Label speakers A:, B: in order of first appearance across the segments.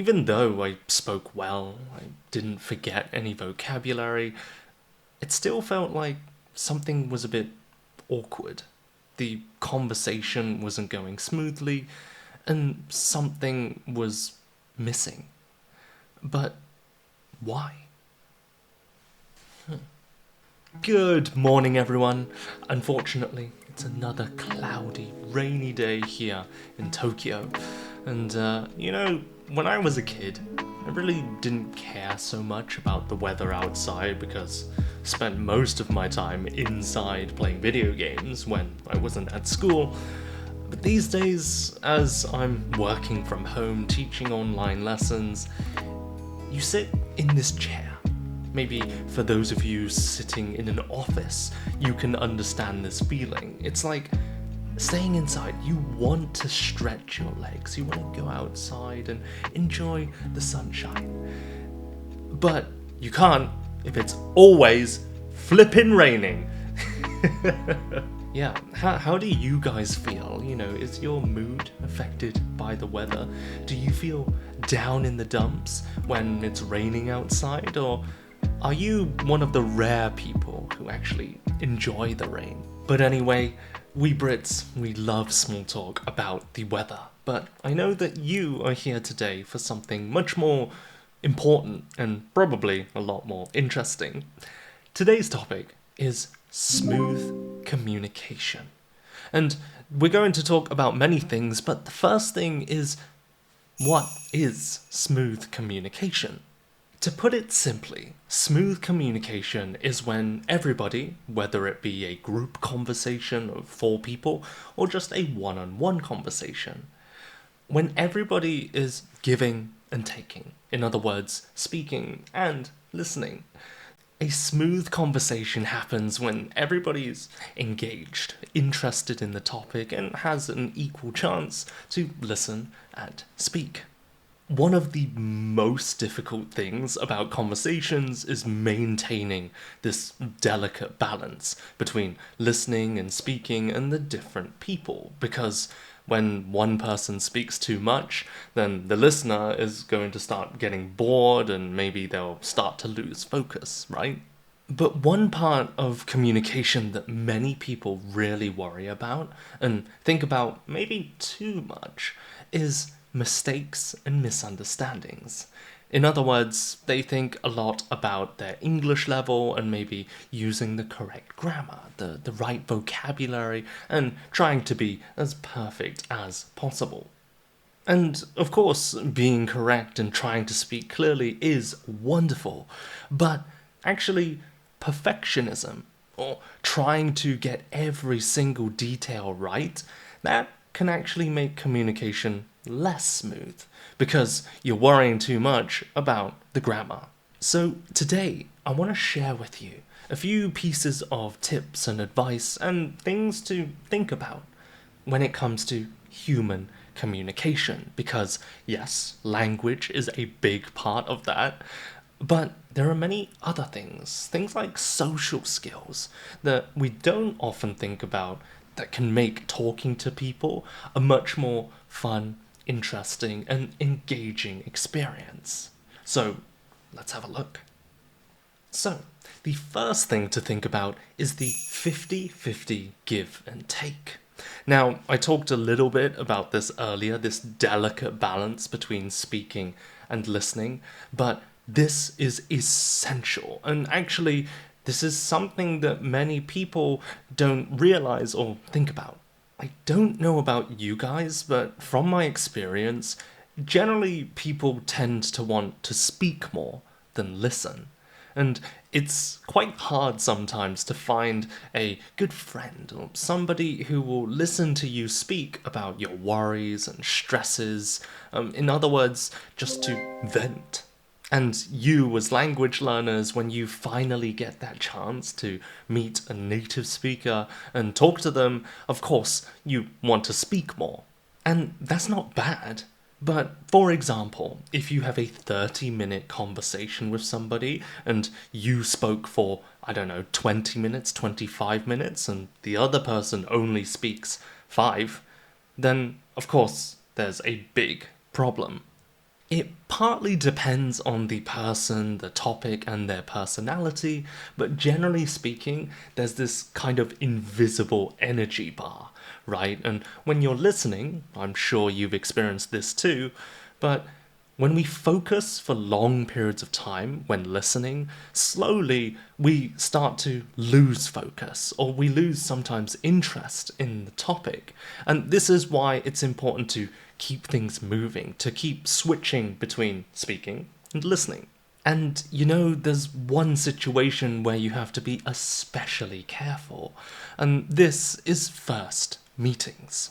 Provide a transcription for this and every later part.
A: Even though I spoke well, I didn't forget any vocabulary, it still felt like something was a bit awkward. The conversation wasn't going smoothly, and something was missing. But why? Good morning, everyone. Unfortunately, it's another cloudy, rainy day here in Tokyo. And, when I was a kid, I really didn't care so much about the weather outside because I spent most of my time inside playing video games when I wasn't at school. But these days, as I'm working from home teaching online lessons, you sit in this chair. Maybe for those of you sitting in an office, you can understand this feeling. It's like staying inside. You want to stretch your legs. You want to go outside and enjoy the sunshine. But you can't if it's always flippin' raining. Yeah, how do you guys feel? Is your mood affected by the weather? Do you feel down in the dumps when it's raining outside? Or are you one of the rare people who actually enjoy the rain? But anyway, we Brits, we love small talk about the weather. But I know that you are here today for something much more important and probably a lot more interesting. Today's topic is smooth communication. And we're going to talk about many things, but the first thing is, what is smooth communication? To put it simply, smooth communication is when everybody, whether it be a group conversation of 4 people or just a one-on-one conversation, when everybody is giving and taking, in other words, speaking and listening. A smooth conversation happens when everybody is engaged, interested in the topic, and has an equal chance to listen and speak. One of the most difficult things about conversations is maintaining this delicate balance between listening and speaking and the different people, because when one person speaks too much, then the listener is going to start getting bored and maybe they'll start to lose focus, right? But one part of communication that many people really worry about and think about maybe too much is mistakes and misunderstandings. In other words, they think a lot about their English level and maybe using the correct grammar, the right vocabulary, and trying to be as perfect as possible. And of course, being correct and trying to speak clearly is wonderful, but actually, perfectionism, or trying to get every single detail right, that can actually make communication less smooth because you're worrying too much about the grammar. So today, I want to share with you a few pieces of tips and advice and things to think about when it comes to human communication, because yes, language is a big part of that, but there are many other things like social skills that we don't often think about that can make talking to people a much more fun, interesting, and engaging experience. So, let's have a look. So, the first thing to think about is the 50-50 give and take. Now, I talked a little bit about this earlier, this delicate balance between speaking and listening, but this is essential, and actually, this is something that many people don't realize or think about. I don't know about you guys, but from my experience, generally people tend to want to speak more than listen. And it's quite hard sometimes to find a good friend or somebody who will listen to you speak about your worries and stresses. In other words, just to vent. And you, as language learners, when you finally get that chance to meet a native speaker and talk to them, of course, you want to speak more. And that's not bad. But for example, if you have a 30-minute conversation with somebody and you spoke for, 20 minutes, 25 minutes, and the other person only speaks 5, then of course there's a big problem. It partly depends on the person, the topic, and their personality, but generally speaking, there's this kind of invisible energy bar, right? And when you're listening, I'm sure you've experienced this too, but when we focus for long periods of time when listening, slowly we start to lose focus or we lose sometimes interest in the topic. And this is why it's important to keep things moving, to keep switching between speaking and listening. And there's one situation where you have to be especially careful, and this is first meetings.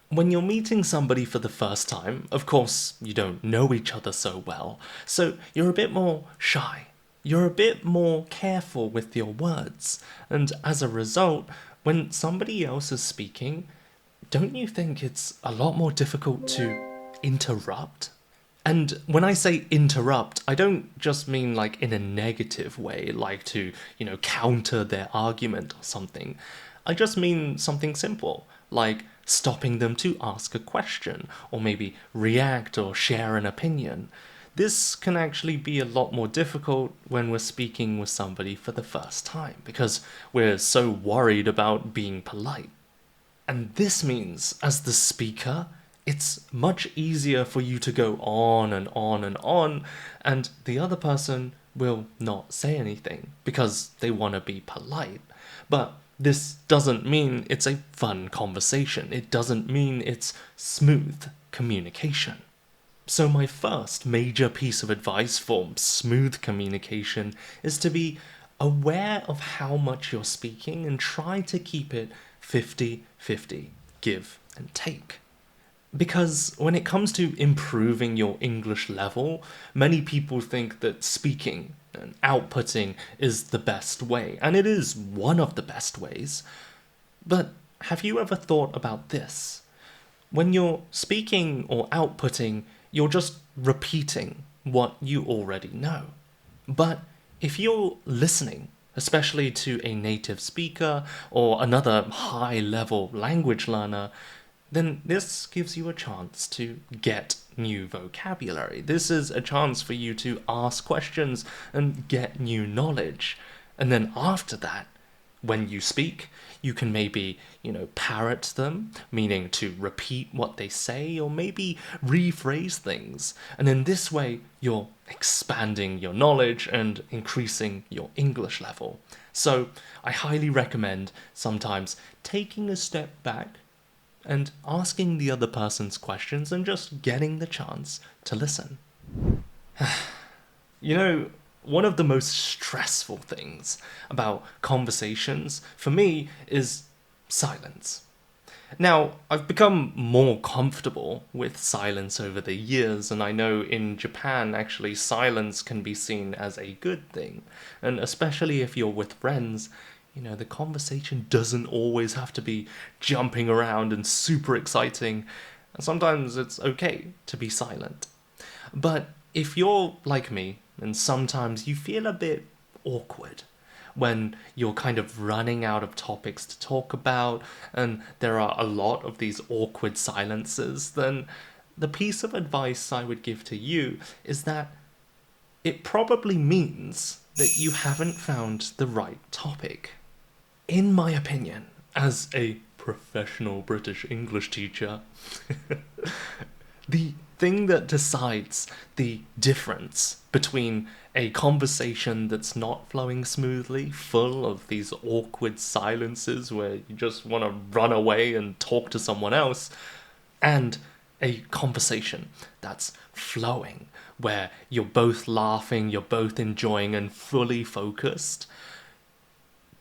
A: When you're meeting somebody for the first time, of course, you don't know each other so well, so you're a bit more shy. You're a bit more careful with your words, and as a result, when somebody else is speaking, don't you think it's a lot more difficult to interrupt? And when I say interrupt, I don't just mean like in a negative way, like to, counter their argument or something. I just mean something simple, like stopping them to ask a question, or maybe react or share an opinion. This can actually be a lot more difficult when we're speaking with somebody for the first time, because we're so worried about being polite. And this means, as the speaker, it's much easier for you to go on and on and on, and the other person will not say anything because they want to be polite. But this doesn't mean it's a fun conversation. It doesn't mean it's smooth communication. So my first major piece of advice for smooth communication is to be aware of how much you're speaking and try to keep it 50-50, give and take. Because when it comes to improving your English level, many people think that speaking and outputting is the best way, and it is one of the best ways. But have you ever thought about this? When you're speaking or outputting, you're just repeating what you already know. But if you're listening, especially to a native speaker or another high-level language learner, then this gives you a chance to get new vocabulary. This is a chance for you to ask questions and get new knowledge. And then after that, when you speak, you can maybe, parrot them, meaning to repeat what they say, or maybe rephrase things. And in this way, you're expanding your knowledge and increasing your English level. So I highly recommend sometimes taking a step back and asking the other person's questions and just getting the chance to listen. One of the most stressful things about conversations for me is silence. Now, I've become more comfortable with silence over the years, and I know in Japan, actually, silence can be seen as a good thing. And especially if you're with friends, the conversation doesn't always have to be jumping around and super exciting. And sometimes it's okay to be silent. But if you're like me, and sometimes you feel a bit awkward when you're kind of running out of topics to talk about, and there are a lot of these awkward silences, then the piece of advice I would give to you is that it probably means that you haven't found the right topic. In my opinion, as a professional British English teacher, the thing that decides the difference between a conversation that's not flowing smoothly, full of these awkward silences where you just want to run away and talk to someone else, and a conversation that's flowing, where you're both laughing, you're both enjoying and fully focused,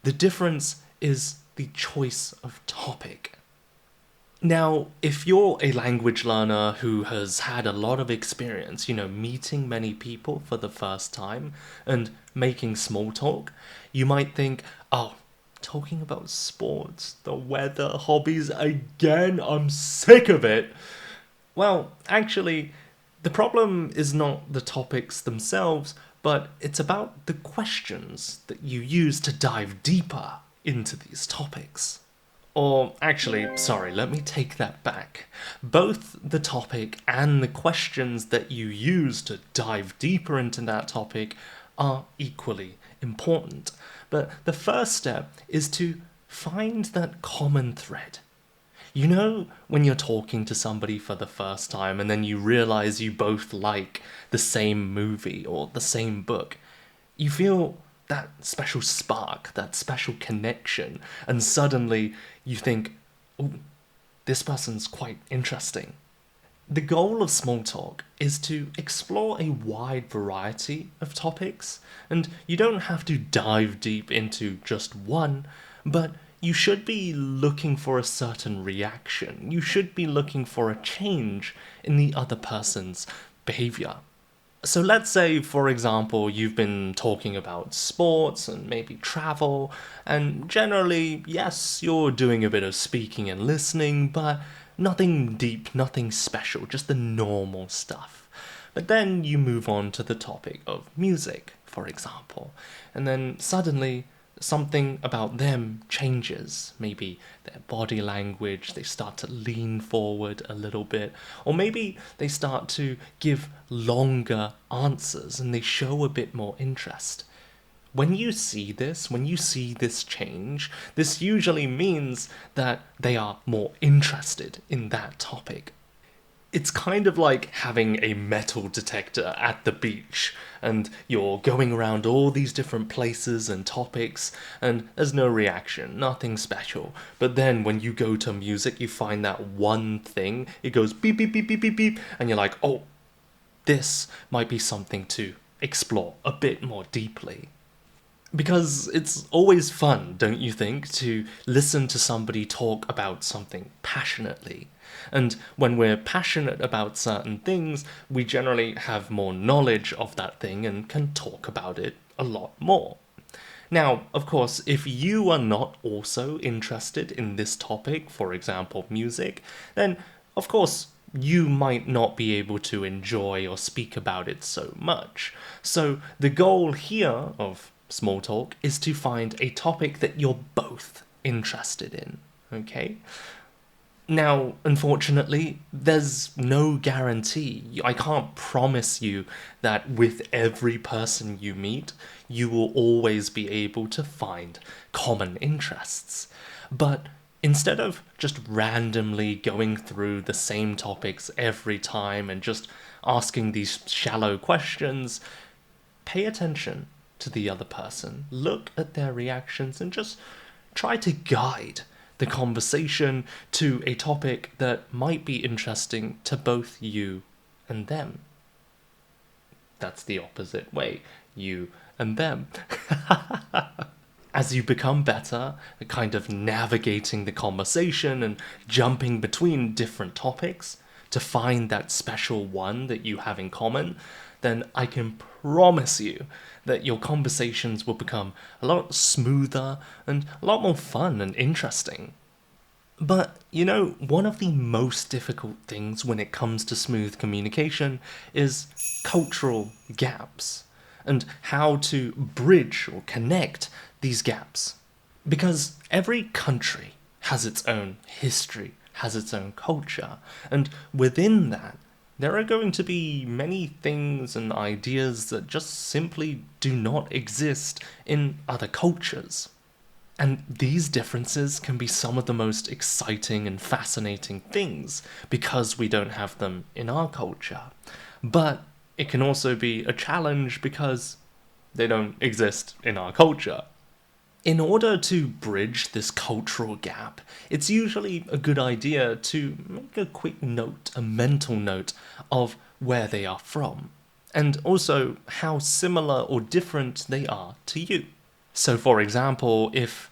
A: the difference is the choice of topic. Now, if you're a language learner who has had a lot of experience, meeting many people for the first time and making small talk, you might think, oh, talking about sports, the weather, hobbies again, I'm sick of it. Well, actually, the problem is not the topics themselves, but it's about the questions that you use to dive deeper into these topics. Or actually, sorry, let me take that back. Both the topic and the questions that you use to dive deeper into that topic are equally important. But the first step is to find that common thread. You know, when you're talking to somebody for the first time and then you realize you both like the same movie or the same book, you feel that special spark, that special connection, and suddenly you think, oh, this person's quite interesting. The goal of small talk is to explore a wide variety of topics, and you don't have to dive deep into just one, but you should be looking for a certain reaction. You should be looking for a change in the other person's behavior. So let's say, for example, you've been talking about sports and maybe travel, and generally, yes, you're doing a bit of speaking and listening, but nothing deep, nothing special, just the normal stuff. But then you move on to the topic of music, for example, and then suddenly something about them changes. Maybe their body language, they start to lean forward a little bit, or maybe they start to give longer answers and they show a bit more interest. When you see this change, this usually means that they are more interested in that topic. It's kind of like having a metal detector at the beach, and you're going around all these different places and topics, and there's no reaction, nothing special. But then when you go to music, you find that one thing, it goes beep, beep, beep, beep, beep, beep, and you're like, oh, this might be something to explore a bit more deeply. Because it's always fun, don't you think, to listen to somebody talk about something passionately. And when we're passionate about certain things, we generally have more knowledge of that thing and can talk about it a lot more. Now, of course, if you are not also interested in this topic, for example, music, then of course you might not be able to enjoy or speak about it so much. So the goal here of small talk is to find a topic that you're both interested in, okay? Now, unfortunately, there's no guarantee. I can't promise you that with every person you meet, you will always be able to find common interests. But instead of just randomly going through the same topics every time and just asking these shallow questions, pay attention to the other person, look at their reactions, and just try to guide the conversation to a topic that might be interesting to both you and them. That's the opposite way, you and them. As you become better at kind of navigating the conversation and jumping between different topics to find that special one that you have in common, then I can promise you that your conversations will become a lot smoother and a lot more fun and interesting. But, you know, one of the most difficult things when it comes to smooth communication is cultural gaps and how to bridge or connect these gaps. Because every country has its own history, has its own culture, and within that, there are going to be many things and ideas that just simply do not exist in other cultures. And these differences can be some of the most exciting and fascinating things because we don't have them in our culture. But it can also be a challenge because they don't exist in our culture. In order to bridge this cultural gap, it's usually a good idea to make a quick note, a mental note of where they are from, and also how similar or different they are to you. So for example, if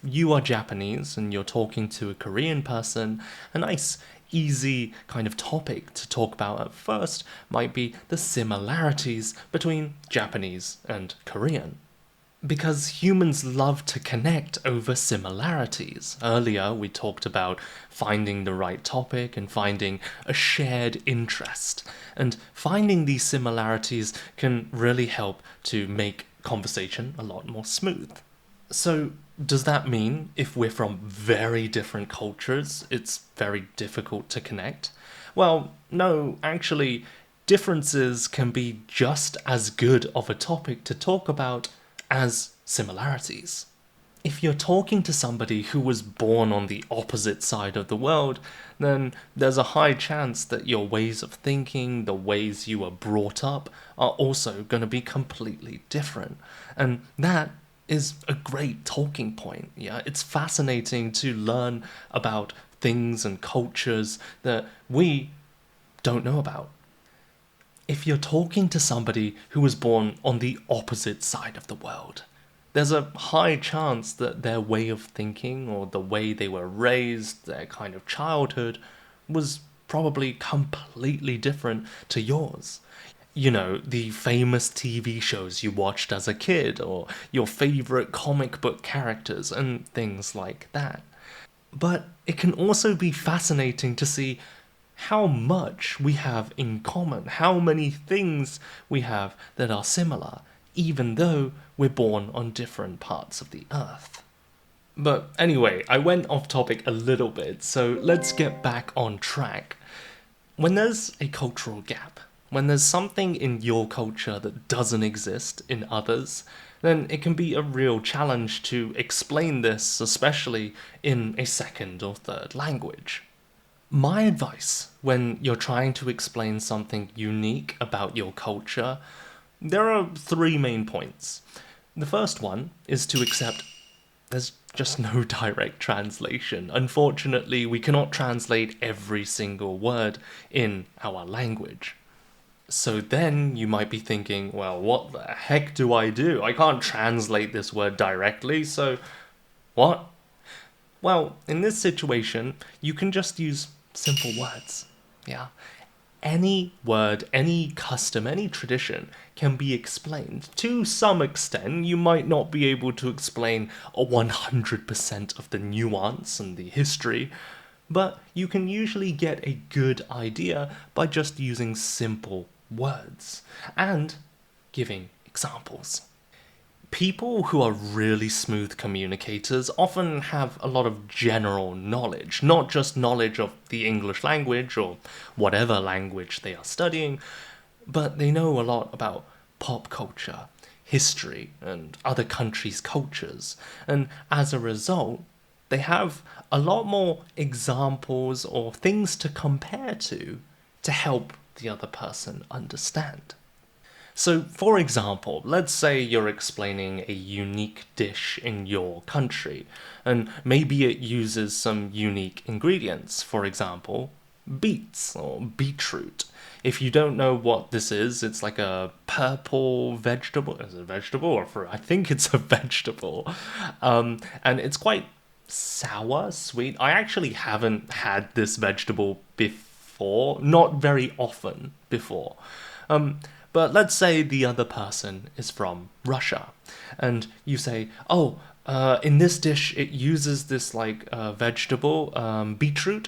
A: you are Japanese and you're talking to a Korean person, a nice easy kind of topic to talk about at first might be the similarities between Japanese and Korean. Because humans love to connect over similarities. Earlier, we talked about finding the right topic and finding a shared interest. And finding these similarities can really help to make conversation a lot more smooth. So, does that mean if we're from very different cultures, it's very difficult to connect? Well, no, actually, differences can be just as good of a topic to talk about as similarities. If you're talking to somebody who was born on the opposite side of the world, then there's a high chance that your ways of thinking, the ways you were brought up, are also going to be completely different. And that is a great talking point. Yeah, it's fascinating to learn about things and cultures that we don't know about. If you're talking to somebody who was born on the opposite side of the world, there's a high chance that their way of thinking or the way they were raised, their kind of childhood, was probably completely different to yours. You know, the famous TV shows you watched as a kid, or your favorite comic book characters, and things like that. But it can also be fascinating to see how much we have in common, how many things we have that are similar, even though we're born on different parts of the earth. But anyway, I went off topic a little bit, so let's get back on track. When there's a cultural gap, when there's something in your culture that doesn't exist in others, then it can be a real challenge to explain this, especially in a second or third language. My advice when you're trying to explain something unique about your culture, there are three main points. The first one is to accept there's just no direct translation. Unfortunately, we cannot translate every single word in our language. So then you might be thinking, well, what the heck do? I can't translate this word directly, so what? Well, in this situation, you can just use simple words. Yeah. Any word, any custom, any tradition can be explained. To some extent, you might not be able to explain 100% of the nuance and the history, but you can usually get a good idea by just using simple words and giving examples. People who are really smooth communicators often have a lot of general knowledge, not just knowledge of the English language or whatever language they are studying, but they know a lot about pop culture, history, and other countries' cultures. And as a result, they have a lot more examples or things to compare to help the other person understand. So, for example, let's say you're explaining a unique dish in your country, and maybe it uses some unique ingredients, for example, beets or beetroot. If you don't know what this is, it's like a purple vegetable. Is it a vegetable or fruit? I think it's a vegetable. And it's quite sour, sweet. I actually haven't had this vegetable before, not very often before. But let's say the other person is from Russia, and you say, "Oh, in this dish it uses this like vegetable, beetroot,"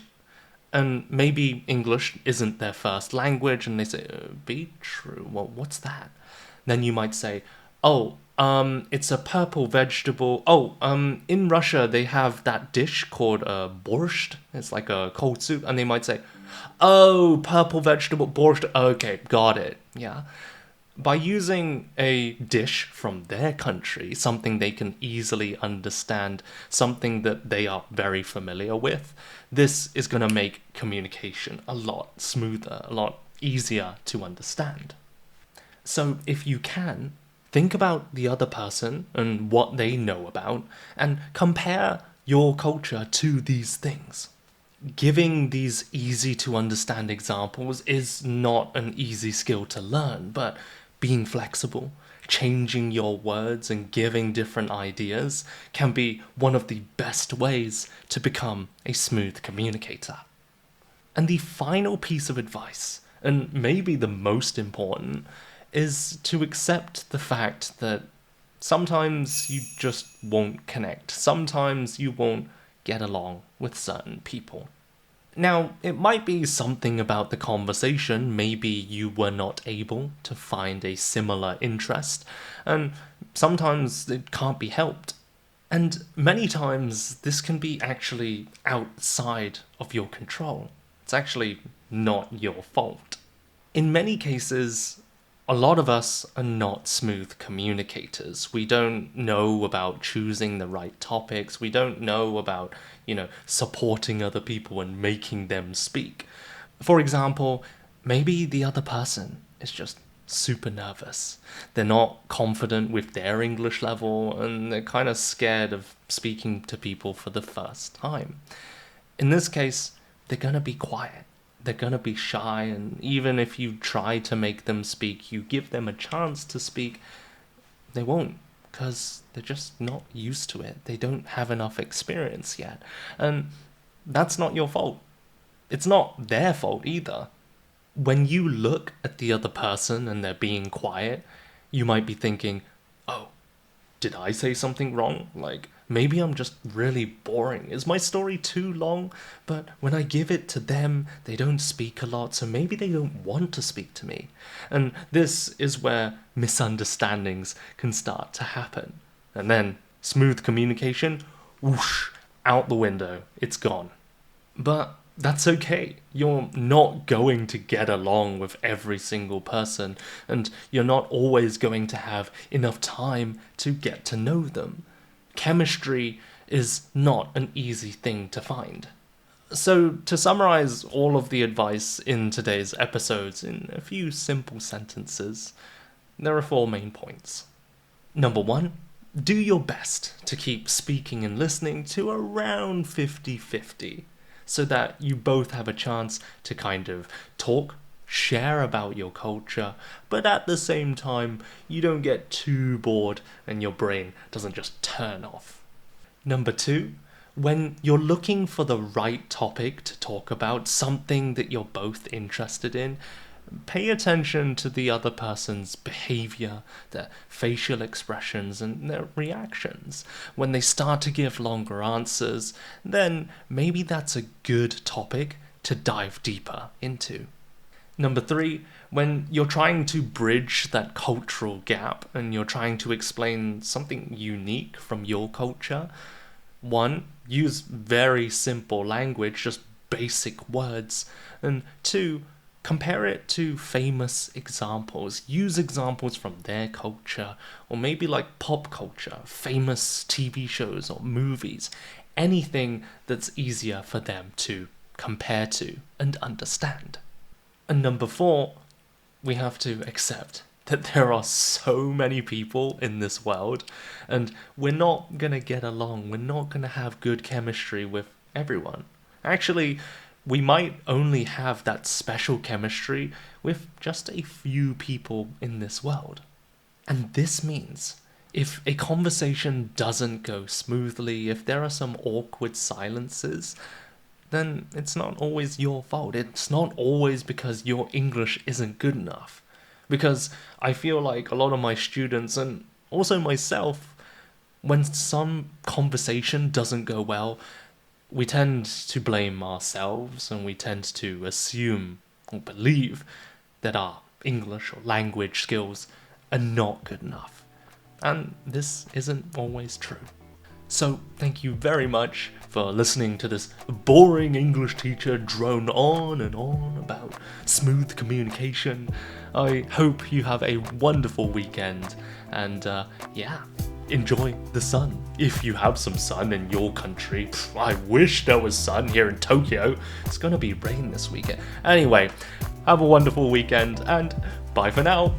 A: and maybe English isn't their first language, and they say, "Beetroot? Well, what's that?" Then you might say, "Oh, it's a purple vegetable. Oh, in Russia they have that dish called borscht. It's like a cold soup." And they might say, "Oh, purple vegetable borscht. Okay, got it." Yeah. By using a dish from their country, something they can easily understand, something that they are very familiar with, this is going to make communication a lot smoother, a lot easier to understand. So if you can, think about the other person and what they know about, and compare your culture to these things. Giving these easy to understand examples is not an easy skill to learn, but being flexible, changing your words, and giving different ideas can be one of the best ways to become a smooth communicator. And the final piece of advice, and maybe the most important, is to accept the fact that sometimes you just won't connect. Sometimes you won't get along with certain people. Now, it might be something about the conversation, maybe you were not able to find a similar interest, and sometimes it can't be helped. And many times this can be actually outside of your control. It's actually not your fault. In many cases, a lot of us are not smooth communicators. We don't know about choosing the right topics. We don't know about, supporting other people and making them speak. For example, maybe the other person is just super nervous. They're not confident with their English level and they're kind of scared of speaking to people for the first time. In this case, they're going to be quiet. They're going to be shy, and even if you try to make them speak, you give them a chance to speak, they won't, because they're just not used to it. They don't have enough experience yet. And that's not your fault. It's not their fault either. When you look at the other person and they're being quiet, you might be thinking, oh, did I say something wrong? Like, maybe I'm just really boring. Is my story too long? But when I give it to them, they don't speak a lot, so maybe they don't want to speak to me. And this is where misunderstandings can start to happen. And then smooth communication, whoosh, out the window. It's gone. But that's okay. You're not going to get along with every single person, and you're not always going to have enough time to get to know them. Chemistry is not an easy thing to find. So, to summarize all of the advice in today's episodes in a few simple sentences, there are 4 main points. Number 1, do your best to keep speaking and listening to around 50-50. So that you both have a chance to kind of talk, share about your culture, but at the same time, you don't get too bored and your brain doesn't just turn off. Number 2, when you're looking for the right topic to talk about, something that you're both interested in, pay attention to the other person's behavior, their facial expressions, and their reactions. When they start to give longer answers, then maybe that's a good topic to dive deeper into. Number 3, when you're trying to bridge that cultural gap and you're trying to explain something unique from your culture, 1, use very simple language, just basic words, and 2, compare it to famous examples. Use examples from their culture, or maybe like pop culture, famous TV shows or movies, anything that's easier for them to compare to and understand. And number 4, we have to accept that there are so many people in this world, and we're not gonna get along, we're not gonna have good chemistry with everyone. Actually, we might only have that special chemistry with just a few people in this world. And this means if a conversation doesn't go smoothly, if there are some awkward silences, then it's not always your fault. It's not always because your English isn't good enough. Because I feel like a lot of my students, and also myself, when some conversation doesn't go well, we tend to blame ourselves and we tend to assume or believe that our English or language skills are not good enough. And this isn't always true. So thank you very much for listening to this boring English teacher drone on and on about smooth communication. I hope you have a wonderful weekend and enjoy the sun. If you have some sun in your country. I wish there was sun here in Tokyo. It's gonna be rain this weekend. Anyway, have a wonderful weekend and bye for now.